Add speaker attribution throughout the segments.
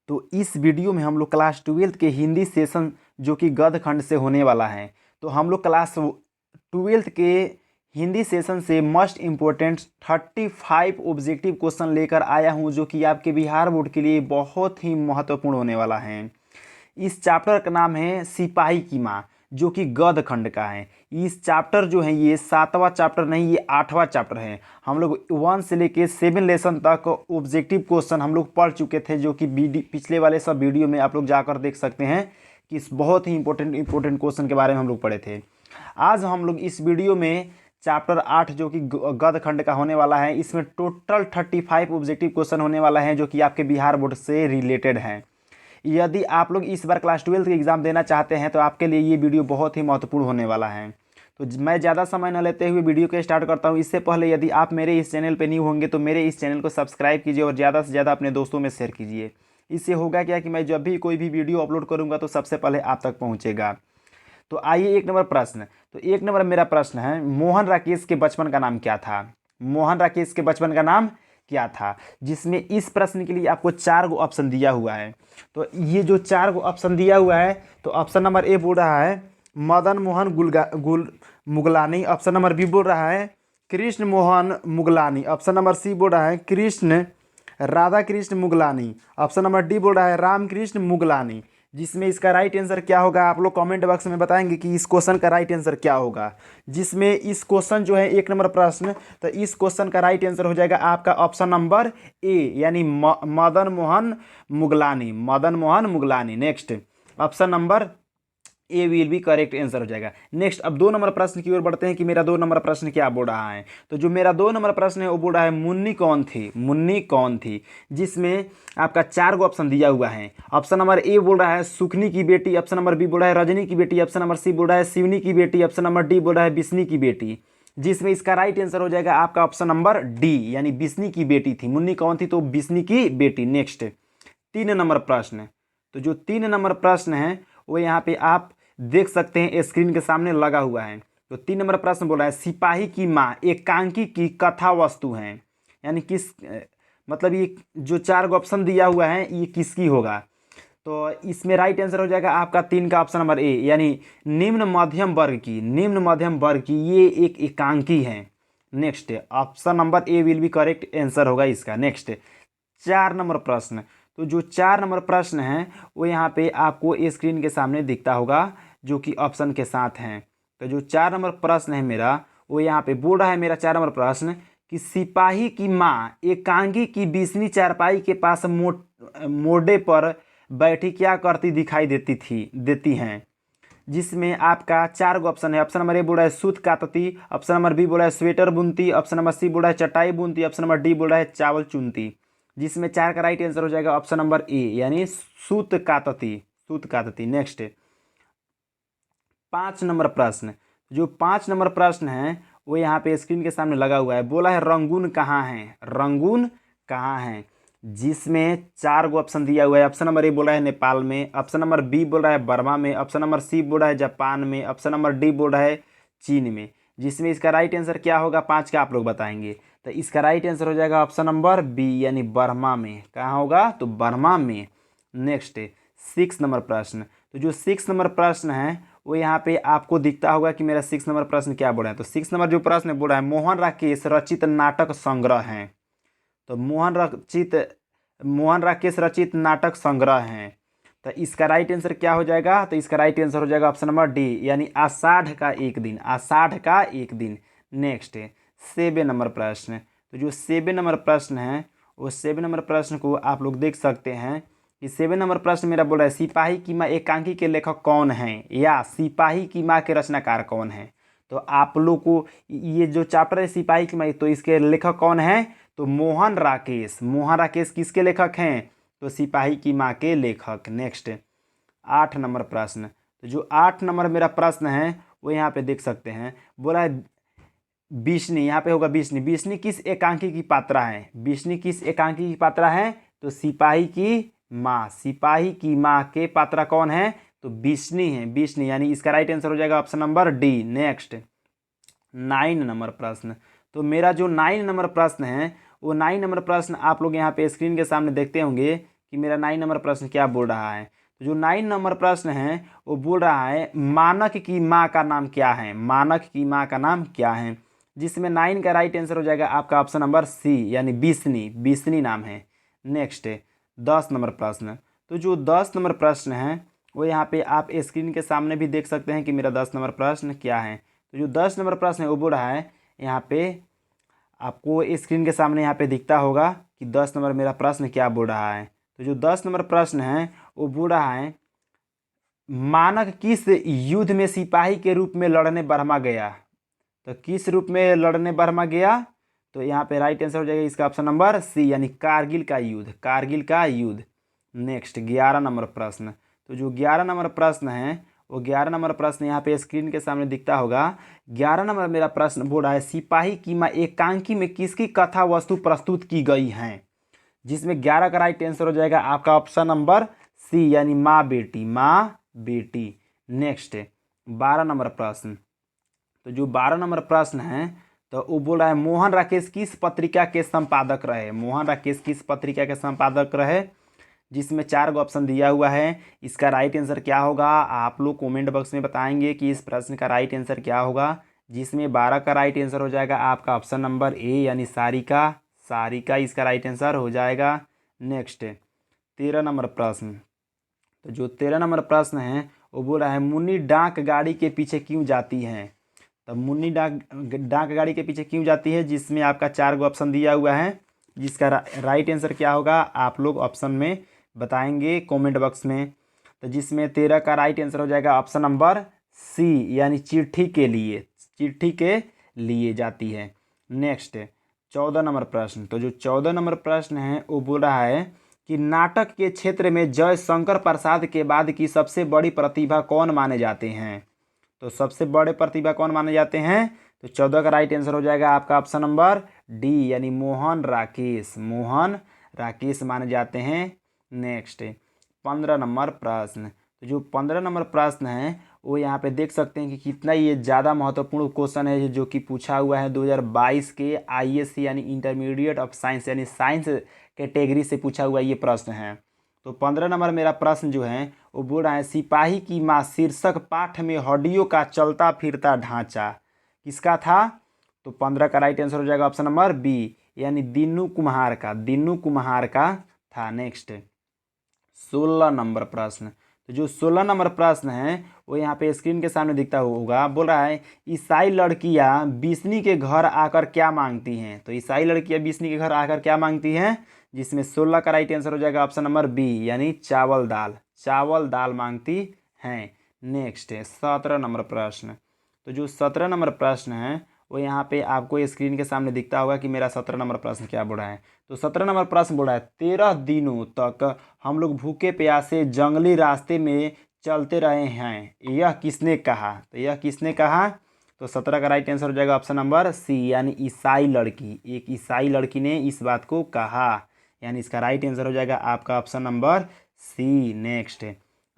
Speaker 1: तो इस वीडियो में हम लोग क्लास 12th के हिंदी सेशन जो कि गद्य खंड से होने वाला है, तो हम लोग क्लास 12th के हिंदी सेशन से मस्ट इम्पोर्टेंट 35 ऑब्जेक्टिव क्वेश्चन लेकर आया हूं, जो कि आपके बिहार बोर्ड के लिए बहुत ही महत्वपूर्ण होने वाला है। इस चैप्टर का नाम है सिपाही की माँ, जो कि गद्य खंड का है। इस चैप्टर जो है ये 7वां चैप्टर नहीं, ये 8वां चैप्टर है। हम लोग 1 से लेके 7 लेसन तक ऑब्जेक्टिव क्वेश्चन हम लोग पढ़ चुके थे, जो कि पिछले वाले सब वीडियो में आप लोग जाकर देख सकते हैं कि इस बहुत ही इंपॉर्टेंट क्वेश्चन के बारे में हम लोग पढ़े थे। आज हम लोग इस वीडियो में चैप्टर 8 जो कि गद्य खंड का होने वाला है, इसमें टोटल 35 ऑब्जेक्टिव क्वेश्चन होने वाला है, जो कि आपके बिहार बोर्ड से रिलेटेड हैं। यदि आप लोग इस बार क्लास 12th का एग्ज़ाम देना चाहते हैं तो आपके लिए ये वीडियो बहुत ही महत्वपूर्ण होने वाला है। तो मैं ज़्यादा समय न लेते हुए वीडियो को स्टार्ट करता हूँ। इससे पहले यदि आप मेरे इस चैनल पर न्यू होंगे तो मेरे इस चैनल को सब्सक्राइब कीजिए और ज़्यादा से ज़्यादा अपने दोस्तों में शेयर कीजिए। इससे होगा क्या कि मैं जब भी कोई भी वीडियो अपलोड करूँगा तो सबसे पहले आप तक पहुँचेगा। तो आइए 1 नंबर प्रश्न। तो 1 नंबर मेरा प्रश्न है, मोहन राकेश के बचपन का नाम क्या था? मोहन राकेश के बचपन का नाम क्या था? जिसमें इस प्रश्न के लिए आपको 4 गो ऑप्शन दिया हुआ है। तो ये जो 4 गो ऑप्शन दिया हुआ है, तो ऑप्शन नंबर ए बोल रहा है Madan Mohan Muglani. Option number B बोल रहा है Krishna Mohan Muglani. Option number C बोल रहा है Krishna Radha Krishna Muglani. Option number D बोल रहा है रामकृष्ण मुगलानी। जिसमें इसका राइट आंसर क्या होगा आप लोग कमेंट बॉक्स में बताएंगे कि इस क्वेश्चन का राइट आंसर क्या होगा। जिसमें इस क्वेश्चन जो है 1 नंबर प्रश्न, तो इस क्वेश्चन का राइट आंसर हो जाएगा आपका ऑप्शन नंबर ए, यानी Madan Mohan Muglani. Madan Mohan Muglani. Next option number A will be correct answer हो जाएगा। नेक्स्ट अब 2 नंबर प्रश्न की ओर बढ़ते हैं कि मेरा 2 नंबर प्रश्न क्या बोल रहा है। तो जो मेरा 2 नंबर प्रश्न है वो बोल रहा है मुन्नी कौन थी? मुन्नी कौन थी? जिसमें आपका 4 गो ऑप्शन दिया हुआ है। ऑप्शन नंबर ए बोल रहा है सुखनी की बेटी। ऑप्शन नंबर बी बोल रहा है रजनी की बेटी। ऑप्शन नंबर सी बोल रहा है शिवनी की बेटी। ऑप्शन नंबर डी बोल रहा है बिस्नी की बेटी। जिसमें इसका राइट आंसर हो जाएगा आपका ऑप्शन नंबर डी, यानी बिस्नी की बेटी थी। मुन्नी कौन थी? तो बिस्नी की बेटी। नेक्स्ट 3 नंबर प्रश्न। तो जो 3 नंबर प्रश्न है वो यहाँ पे आप देख सकते हैं स्क्रीन के सामने लगा हुआ है। तो 3 नंबर प्रश्न बोला है सिपाही की माँ एकांकी की कथा वस्तु है, यानी किस मतलब ये जो 4 गो ऑप्शन दिया हुआ है ये किसकी होगा? तो इसमें राइट आंसर हो जाएगा आपका 3 का ऑप्शन नंबर ए, यानी निम्न मध्यम वर्ग की। निम्न मध्यम वर्ग की ये एक एकांकी है। Next option number A will be correct answer होगा इसका। नेक्स्ट 4 नंबर प्रश्न। तो जो 4 नंबर प्रश्न है वो यहाँ पे आपको स्क्रीन के सामने दिखता होगा, जो कि ऑप्शन के साथ हैं। तो जो 4 नंबर प्रश्न है मेरा, वो यहाँ पे बोल रहा है मेरा 4 नंबर प्रश्न कि सिपाही की माँ एकांगी की बिस्नी चारपाई के पास मोड़े पर बैठी क्या करती दिखाई देती हैं। जिसमें आपका 4 गो ऑप्शन है। ऑप्शन नंबर ए बोल रहा है सूत काटती। ऑप्शन नंबर बी बोल रहा है स्वेटर बुनती। ऑप्शन नंबर सी बोल रहा है चटाई बुनती। ऑप्शन नंबर डी बोल रहा है चावल चुनती। जिसमें 4 का राइट आंसर हो जाएगा ऑप्शन नंबर ए, यानी सूत काटती। सूत काटती। नेक्स्ट 5 नंबर प्रश्न। जो 5 नंबर प्रश्न है वो यहाँ पे स्क्रीन के सामने लगा हुआ है। बोला है रंगून कहाँ है? रंगून कहाँ है? जिसमें 4 गो ऑप्शन दिया हुआ है। ऑप्शन नंबर ए बोल रहा है नेपाल में। ऑप्शन नंबर बी बोल रहा है बर्मा में। ऑप्शन नंबर सी बोल रहा है जापान में। ऑप्शन नंबर डी बोल रहा है चीन में। जिसमें इसका राइट आंसर क्या होगा 5 का आप लोग बताएंगे। तो इसका राइट आंसर हो जाएगा ऑप्शन नंबर बी, यानी बर्मा में। कहाँ होगा? तो बर्मा में। नेक्स्ट 6 नंबर प्रश्न। तो जो 6 नंबर प्रश्न है वो यहाँ पे आपको दिखता होगा कि मेरा 6 नंबर प्रश्न क्या बोल रहा है। तो 6 नंबर जो प्रश्न बोल रहा है मोहन राकेश रचित नाटक संग्रह है। तो मोहन राकेश रचित नाटक संग्रह हैं। तो इसका राइट आंसर क्या हो जाएगा? तो इसका राइट आंसर हो जाएगा ऑप्शन नंबर डी, यानी आषाढ़ का एक दिन। आषाढ़ का एक दिन। नेक्स्ट 7 नंबर प्रश्न। तो जो 7 नंबर प्रश्न है वो 7 नंबर प्रश्न को आप लोग देख सकते हैं कि 7 नंबर प्रश्न मेरा बोल रहा है सिपाही की माँ एकांकी के लेखक कौन है, या सिपाही की माँ के रचनाकार कौन है। तो आप लोग को ये जो चैप्टर है सिपाही की माँ, तो इसके लेखक कौन है? तो मोहन राकेश। मोहन राकेश किसके लेखक हैं? तो सिपाही की माँ के लेखक। नेक्स्ट 8 नंबर प्रश्न। तो जो 8 नंबर मेरा प्रश्न है वो यहाँ पे देख सकते हैं। बोला है बिस्नी, यहाँ पे होगा बिस्नी। बिस्नी किस एकांकी की पात्रा है? बिस्नी किस एकांकी की पात्रा है? तो सिपाही की माँ। सिपाही की माँ के पात्रा कौन है? तो बिस्नी है। बिस्नी, यानी इसका राइट आंसर हो जाएगा option number D. Next 9 number प्रश्न। तो मेरा जो 9 नंबर प्रश्न है वो 9 नंबर प्रश्न आप लोग यहाँ पे स्क्रीन के सामने देखते होंगे कि मेरा 9 नंबर प्रश्न क्या बोल रहा है। तो जो 9 नंबर प्रश्न है वो बोल रहा है मानक की माँ का नाम क्या है, मानक की माँ का नाम क्या है, जिसमें 9 का राइट आंसर हो जाएगा आपका ऑप्शन नंबर सी यानी बिस्नी, बिस्नी नाम है। नेक्स्ट 10 नंबर प्रश्न। तो जो 10 नंबर प्रश्न है वो यहाँ पे आप स्क्रीन के सामने भी देख सकते हैं कि मेरा 10 नंबर प्रश्न क्या है। तो जो 10 नंबर प्रश्न है वो बोल रहा है, यहाँ पे आपको स्क्रीन के सामने यहाँ पे दिखता होगा कि 10 नंबर मेरा प्रश्न क्या बोल रहा है। तो जो 10 नंबर प्रश्न है वो बोल रहा है मानक किस युद्ध में सिपाही के रूप में लड़ने बर्मा गया। तो किस रूप में लड़ने बर्मा गया, तो यहाँ पे राइट आंसर हो जाएगा इसका ऑप्शन नंबर सी यानी कारगिल का युद्ध, कारगिल का युद्ध। नेक्स्ट 11 नंबर प्रश्न। तो जो 11 नंबर प्रश्न है वो 11 नंबर प्रश्न यहाँ पे स्क्रीन के सामने दिखता होगा। 11 नंबर मेरा प्रश्न बोल रहा है सिपाही की माँ एकांकी में किसकी कथा वस्तु प्रस्तुत की गई है, जिसमें 11 का राइट आंसर हो जाएगा आपका ऑप्शन नंबर सी यानी माँ बेटी, माँ बेटी। नेक्स्ट 12 नंबर प्रश्न। तो जो 12 नंबर प्रश्न है तो वो बोल रहा है मोहन राकेश किस पत्रिका के संपादक रहे, मोहन राकेश किस पत्रिका के संपादक रहे, जिसमें 4 गो ऑप्शन दिया हुआ है। इसका राइट आंसर क्या होगा आप लोग कमेंट बॉक्स में बताएंगे कि इस प्रश्न का राइट आंसर क्या होगा, जिसमें 12 का राइट आंसर हो जाएगा आपका ऑप्शन नंबर ए यानी सारिका, सारिका इसका राइट आंसर हो जाएगा। नेक्स्ट 13 नंबर प्रश्न। तो जो 13 नंबर प्रश्न है वो बोल रहा है मुन्नी डाक गाड़ी के पीछे क्यों जाती हैं। तो मुन्नी डाक गाड़ी के पीछे क्यों जाती है, जिसमें आपका 4 गो ऑप्शन दिया हुआ है, जिसका राइट आंसर क्या होगा आप लोग ऑप्शन में बताएंगे कमेंट बॉक्स में। तो जिसमें 13 का राइट आंसर हो जाएगा ऑप्शन नंबर सी यानी चिट्ठी के लिए, चिट्ठी के लिए जाती है। नेक्स्ट 14 नंबर प्रश्न। तो जो 14 नंबर प्रश्न है वो बोल रहा है कि नाटक के क्षेत्र में जयशंकर प्रसाद के बाद की सबसे बड़ी प्रतिभा कौन माने जाते हैं। तो सबसे बड़े प्रतिभा कौन माने जाते हैं, तो 14 का राइट आंसर हो जाएगा आपका ऑप्शन नंबर डी यानी मोहन राकेश, मोहन राकेश माने जाते हैं। नेक्स्ट 15 नंबर प्रश्न। तो जो 15 नंबर प्रश्न है वो यहाँ पे देख सकते हैं कि कितना ये ज़्यादा महत्वपूर्ण क्वेश्चन है जो कि पूछा हुआ है 2022 के आईएससी यानी इंटरमीडिएट ऑफ साइंस यानी साइंस कैटेगरी से पूछा हुआ ये प्रश्न है। तो 15 नंबर मेरा प्रश्न जो है वो बोल रहा है सिपाही की माँ शीर्षक पाठ में हड्डियों का चलता फिरता ढांचा किसका था। तो 15 का राइट आंसर हो जाएगा ऑप्शन नंबर बी यानी दीनू कुम्हार का, दीनू कुम्हार का था। नेक्स्ट 16 नंबर प्रश्न। तो जो 16 नंबर प्रश्न है वो यहाँ पे स्क्रीन के सामने दिखता होगा। बोल रहा है ईसाई लड़कियाँ बिस्नी के घर आकर क्या मांगती हैं। तो ईसाई लड़कियाँ बिस्नी के घर आकर क्या मांगती हैं, जिसमें 16 का राइट आंसर हो जाएगा ऑप्शन नंबर बी यानी चावल दाल, चावल दाल मांगती हैं। नेक्स्ट 17 नंबर प्रश्न। तो जो 17 नंबर प्रश्न है वो यहाँ पे आपको स्क्रीन के सामने दिखता होगा कि मेरा 17 नंबर प्रश्न क्या बोल रहा है। तो 17 नंबर प्रश्न बोल रहा है 13 दिनों तक हम लोग भूखे प्यासे जंगली रास्ते में चलते रहे हैं, यह किसने कहा। तो यह किसने कहा, तो 17 का राइट आंसर हो जाएगा ऑप्शन नंबर सी यानी ईसाई लड़की, एक ईसाई लड़की ने इस बात को कहा, यानी इसका राइट आंसर हो जाएगा आपका option number C. Next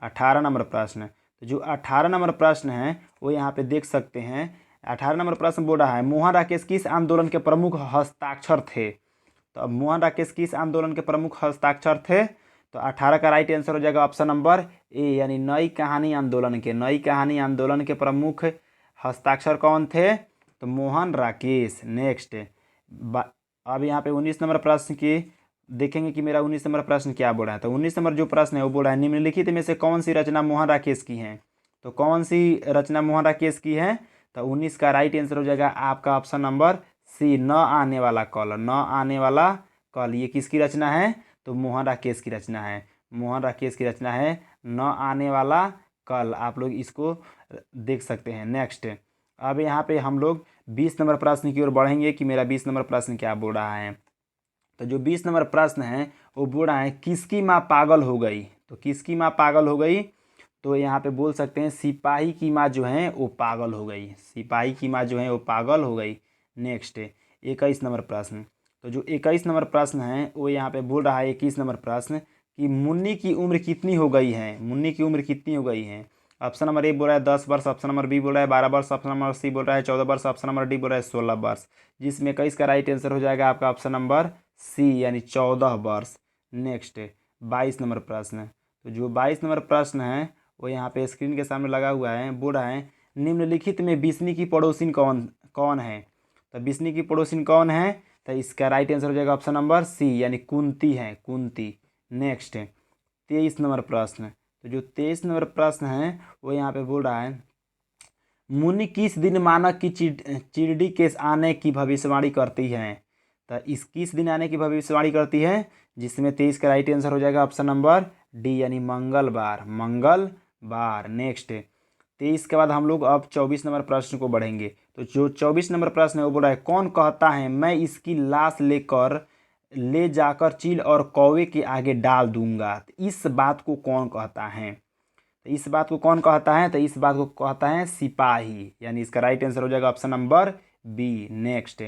Speaker 1: 18 number प्रश्न। तो जो 18 नंबर प्रश्न है वो यहाँ पे देख सकते हैं। 18 नंबर प्रश्न बोल रहा है मोहन राकेश किस आंदोलन के प्रमुख हस्ताक्षर थे। तो अब मोहन राकेश किस आंदोलन के प्रमुख हस्ताक्षर थे, तो 18 का राइट आंसर हो जाएगा ऑप्शन नंबर ए यानी नई कहानी आंदोलन के, नई कहानी आंदोलन के प्रमुख हस्ताक्षर कौन थे, तो मोहन राकेश। नेक्स्ट अब यहाँ पे 19 नंबर प्रश्न की देखेंगे कि मेरा 19 नंबर प्रश्न क्या बोल रहा है। तो 19 नंबर जो प्रश्न है वो बोल रहा है निम्नलिखित में से कौन सी रचना मोहन राकेश की है। तो कौन सी रचना मोहन राकेश की है, तो 19 का राइट आंसर हो जाएगा आपका ऑप्शन नंबर सी न आने वाला कल, न आने वाला कल। ये किसकी रचना है, तो मोहन राकेश की रचना है, मोहन राकेश की रचना है न आने वाला कल। आप लोग इसको देख सकते हैं। नेक्स्ट अब यहाँ पे हम लोग 20 नंबर प्रश्न की ओर बढ़ेंगे कि मेरा 20 नंबर प्रश्न क्या बोल रहा है। तो जो 20 नंबर प्रश्न है वो बोल रहा है किसकी माँ पागल हो गई। तो किसकी माँ पागल हो गई, तो यहाँ पे बोल सकते हैं सिपाही की माँ जो है वो पागल हो गई, सिपाही की माँ जो है वो पागल हो गई। नेक्स्ट 21 नंबर प्रश्न। तो जो 21 नंबर प्रश्न है वो यहाँ पे बोल रहा है 21 नंबर प्रश्न कि मुन्नी की उम्र कितनी हो गई है, मुन्नी की उम्र कितनी हो गई है। ऑप्शन नंबर ए बोल रहा है 10 वर्ष, ऑप्शन नंबर बी बोल रहा है 12 वर्ष, ऑप्शन नंबर सी बोल रहा है 14 वर्ष, ऑप्शन नंबर डी बोल रहा है 16 वर्ष, जिसमें 21 का राइट आंसर हो जाएगा आपका ऑप्शन नंबर सी यानी 14 वर्ष। नेक्स्ट 22 नंबर प्रश्न। तो जो 22 नंबर प्रश्न है वो यहाँ पे स्क्रीन के सामने लगा हुआ है। बोल रहा है निम्नलिखित में बिस्नी की पड़ोसिन कौन कौन है। तो बिस्नी की पड़ोसिन कौन है, तो इसका राइट आंसर हो जाएगा ऑप्शन नंबर सी, यानी कुंती है, कुंती। नेक्स्ट 23 नंबर प्रश्न। तो जो 23 नंबर प्रश्न है वो यहाँ पे बोल रहा है मुनि किस दिन मानव की चिरडी के आने की भविष्यवाणी करती है। तो इस किस दिन आने की भविष्यवाणी करती है, जिसमें 23 का राइट आंसर हो जाएगा ऑप्शन नंबर डी, यानी मंगलवार, मंगलवार। नेक्स्ट 23 के बाद हम लोग अब 24 नंबर प्रश्न को बढ़ेंगे। तो जो 24 नंबर प्रश्न है वो बोल रहा है कौन कहता है मैं इसकी लाश ले जाकर चील और कौवे के आगे डाल दूंगा। तो इस बात को कौन कहता है, तो इस बात को कौन कहता है, तो इस बात को कहता है सिपाही, यानी इसका राइट आंसर हो जाएगा option number B. Next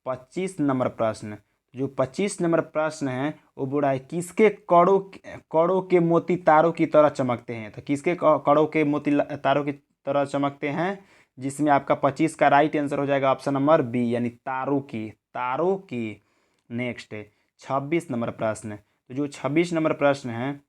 Speaker 1: 25 number प्रश्न। जो 25 नंबर प्रश्न है वो बोल रहा है किसके कड़ों के मोती तारों की तरह चमकते हैं। तो किसके कड़ों के मोती तारों की तरह चमकते हैं, जिसमें आपका 25 का राइट आंसर हो जाएगा ऑप्शन नंबर बी, यानी तारों की। नेक्स्ट 26 नंबर प्रश्न। तो जो 26 नंबर प्रश्न है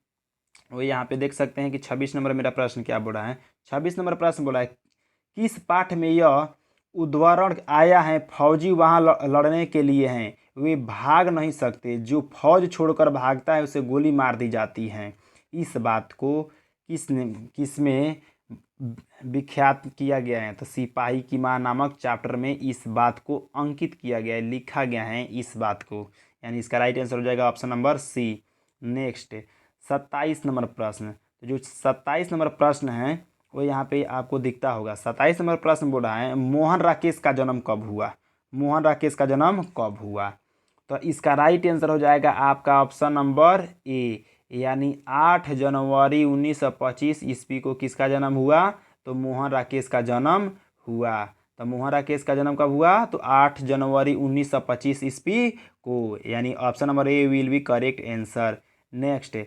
Speaker 1: वो यहाँ पे देख सकते हैं कि 26 नंबर मेरा प्रश्न क्या बोला है। 26 नंबर प्रश्न बोला है किस पाठ में यह उद्धरण आया है फौजी वहाँ लड़ने के लिए हैं, वे भाग नहीं सकते, जो फौज छोड़कर भागता है उसे गोली मार दी जाती है। इस बात को किसमें विख्यात किया गया है, तो सिपाही की माँ नामक चैप्टर में इस बात को अंकित किया गया है, लिखा गया है इस बात को, यानी इसका राइट आंसर हो जाएगा option number C. Next 27 number प्रश्न। तो जो 27 नंबर प्रश्न है वो यहाँ पे आपको दिखता होगा। 27 नंबर प्रश्न बोल रहा है मोहन राकेश का जन्म कब हुआ, मोहन राकेश का जन्म कब हुआ। तो इसका राइट आंसर हो जाएगा आपका ऑप्शन नंबर ए, यानी 8 जनवरी 1925 ईस्वी को किसका जन्म हुआ, तो मोहन राकेश का जन्म हुआ। तो मोहन राकेश का जन्म कब हुआ, तो 8 जनवरी 1925 ईस्वी को, यानी option number A will be correct answer. Next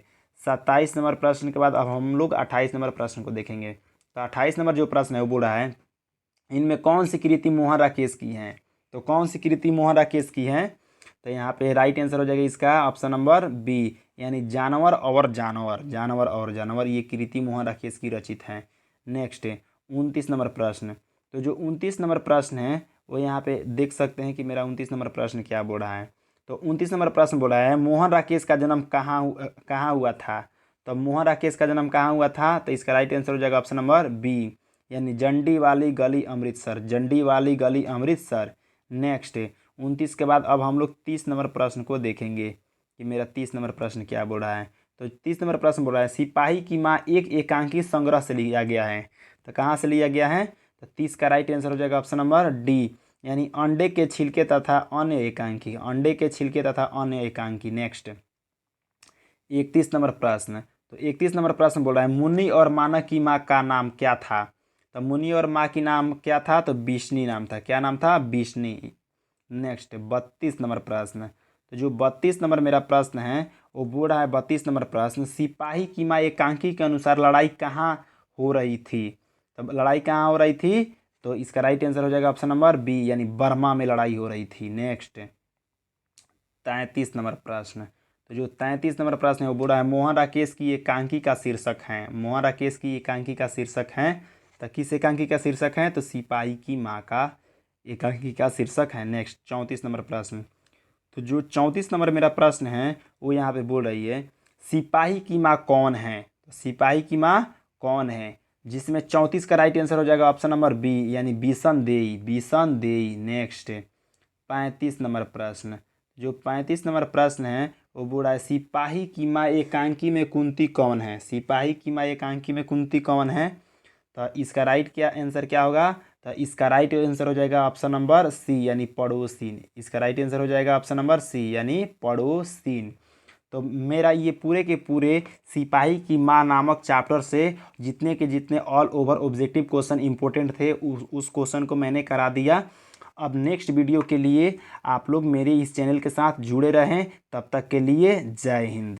Speaker 1: 27 number प्रश्न के बाद अब हम लोग 28 नंबर प्रश्न को देखेंगे। तो 28 नंबर जो प्रश्न है वो बोल रहा है इनमें कौन सी कृति मोहन राकेश की हैं। तो कौन सी कृति मोहन राकेश की हैं, तो यहाँ पे राइट आंसर हो जाएगा इसका ऑप्शन नंबर बी, यानी जानवर और जानवर, ये कृति मोहन राकेश की रचित हैं। नेक्स्ट 29 नंबर प्रश्न। तो जो 29 नंबर प्रश्न है वो यहाँ पे देख सकते हैं कि मेरा 29 नंबर प्रश्न क्या बोल रहा है। तो 29 नंबर प्रश्न बोला है मोहन राकेश का जन्म कहाँ हुआ था। तो मोहन राकेश का जन्म कहाँ हुआ था, तो इसका राइट आंसर हो जाएगा ऑप्शन नंबर बी, यानी जंडी वाली गली अमृतसर, जंडी वाली गली अमृतसर। नेक्स्ट 29 के बाद अब हम लोग 30 नंबर प्रश्न को देखेंगे कि मेरा 30 नंबर प्रश्न क्या बोल रहा है। तो 30 नंबर प्रश्न बोल रहा है सिपाही की माँ एक एकांकी संग्रह से लिया गया है। तो कहाँ से लिया गया है, तो 30 का राइट आंसर हो जाएगा ऑप्शन नंबर डी, यानी अंडे के छिलके तथा अन्य एकांकी, अंडे के छिलके तथा अन्य एकांकी। नेक्स्ट 31 नंबर प्रश्न। तो 31 नंबर प्रश्न बोल रहा है मुनि और मानव की माँ का नाम क्या था। तो मुनि और माँ की नाम क्या था, तो बिष्णी नाम था, क्या नाम था, बिष्णी। नेक्स्ट 32 नंबर प्रश्न। तो जो 32 नंबर मेरा प्रश्न है वो बोल रहा है 32 नंबर प्रश्न सिपाही की माँ एकांकी के अनुसार लड़ाई कहाँ हो रही थी। तो लड़ाई कहाँ हो रही थी, तो इसका राइट आंसर हो जाएगा ऑप्शन नंबर बी, यानी बर्मा में लड़ाई हो रही थी। नेक्स्ट 33 नंबर प्रश्न। तो जो 33 नंबर प्रश्न है वो बोल रहा है मोहन राकेश की एकांकी का शीर्षक है, मोहन राकेश की एकांकी का शीर्षक है। तो किस एकांकी का शीर्षक है, तो सिपाही की माँ का एकांकी का शीर्षक है। नेक्स्ट 34 नंबर प्रश्न। तो जो 34 नंबर मेरा प्रश्न है वो यहाँ पे बोल रही है सिपाही की माँ कौन है। तो सिपाही की माँ कौन है, जिसमें 34 का राइट आंसर हो जाएगा ऑप्शन नंबर बी, यानी बिशन देई। नेक्स्ट 35 नंबर प्रश्न। जो 35 नंबर प्रश्न है वो बोल रहा है सिपाही की माँ एकांकी में कुंती कौन है, सिपाही की माँ एकांकी में कुंती कौन है। तो इसका राइट आंसर क्या होगा, तो इसका राइट आंसर हो जाएगा ऑप्शन नंबर सी, यानी पड़ोसीन। इसका राइट आंसर हो जाएगा ऑप्शन नंबर सी, यानी पड़ोसीन। तो मेरा ये पूरे के पूरे सिपाही की माँ नामक चैप्टर से जितने के जितने all over objective question important थे उस क्वेश्चन को मैंने करा दिया। अब नेक्स्ट वीडियो के लिए आप लोग मेरे इस चैनल के साथ जुड़े रहें, तब तक के लिए जय हिंद।